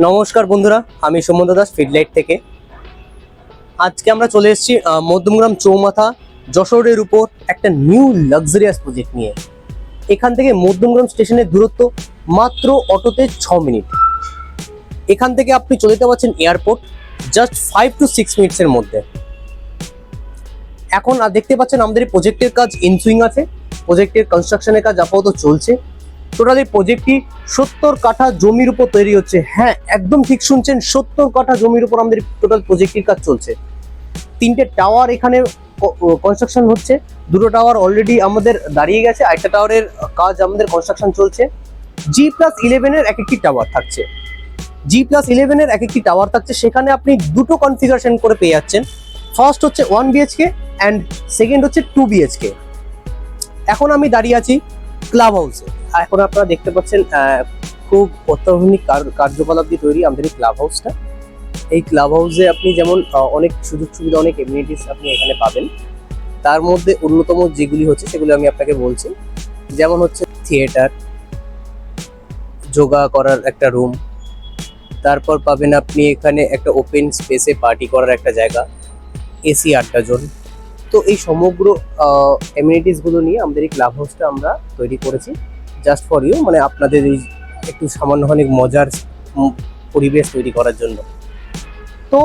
নমস্কার বন্ধুরা, আমি সুমন্ত দাস ফিডলাইট থেকে। আজকে আমরা চলে এসেছি মধ্যমগ্রাম চৌমাথা যশোরের উপর একটা নিউ লাক্সারিয়াস প্রজেক্ট নিয়ে। এখান থেকে মধ্যমগ্রাম স্টেশনের দূরত্ব মাত্র অটোতে 6 মিনিট। এখান থেকে আপনি চলে যেতে পারছেন এয়ারপোর্ট জাস্ট 5 to 6 মিনিটসের মধ্যে। এখন দেখতে পাচ্ছেন আমাদের এই প্রজেক্টের কাজ ইনসুইং আছে। প্রজেক্টের কনস্ট্রাকশনের কাজ আপাতত চলছে। টোটাল এই প্রজেক্টটি 70 কাঠা জমির উপর তৈরি হচ্ছে। হ্যাঁ, একদম ঠিক শুনছেন, 70 কাঠা জমির উপর আমাদের টোটাল প্রজেক্টের কাজ চলছে। 3টে টাওয়ার এখানে কনস্ট্রাকশন হচ্ছে। 2টো টাওয়ার অলরেডি আমাদের দাঁড়িয়ে গেছে, আরেকটা টাওয়ারের কাজ আমাদের কনস্ট্রাকশন চলছে। G+11 এর এক একটি টাওয়ার থাকছে। G+11 এর এক একটি টাওয়ার থাকছে। সেখানে আপনি দুটো কনফিগারেশন করে পেয়ে যাচ্ছেন। ফার্স্ট হচ্ছে 1 BHK অ্যান্ড সেকেন্ড হচ্ছে 2 BHK। এখন আমি দাঁড়িয়ে আছি ক্লাব হাউসে। এখন আপনারা দেখতে পাচ্ছেন খুব অত্যাধুনিক কার্যকলাপ দিয়ে তৈরি আমাদের এই ক্লাব হাউসটা। এই ক্লাব হাউসে আপনি যেমন অনেক সুযোগ সুবিধা, অনেক এমিনিটিস আপনি এখানে পাবেন। তার মধ্যে অন্যতম যেগুলি হচ্ছে সেগুলো আমি আপনাকে বলছি। যেমন হচ্ছে থিয়েটার, যোগা করার একটা রুম, তারপর পাবেন আপনি এখানে একটা ওপেন স্পেসে পার্টি করার একটা জায়গা, এসি 8টা জন। তো এই সমগ্র এমিনিটিসগুলো নিয়ে আমাদের এই ক্লাব হাউসটা আমরা তৈরি করেছি জাস্ট ফর ইউ, মানে আপনাদের এই একটু সামান্য অনেক মজার পরিবেশ তৈরি করার জন্য। তো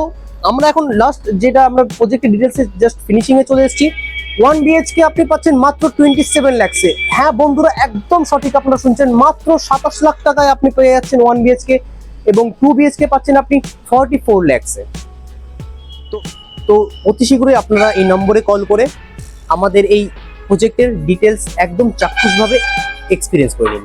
আমরা এখন লাস্ট যেটা আমরা প্রজেক্টের ডিটেলসে জাস্ট ফিনিশিংয়ে চলে এসেছি। 1 BHK আপনি পাচ্ছেন মাত্র 27 লাখসে। হ্যাঁ বন্ধুরা, একদম সঠিক আপনারা শুনছেন, মাত্র 27 লাখ টাকায় আপনি পেয়ে যাচ্ছেন 1 BHK, এবং 2 BHK পাচ্ছেন আপনি 44 লাখসে। তো অতি শীঘ্রই আপনারা এই নম্বরে কল করে আমাদের এই প্রজেক্টের ডিটেলস একদম চাক্ষুষভাবে এক্সপিরিয়েন্স করে নিন।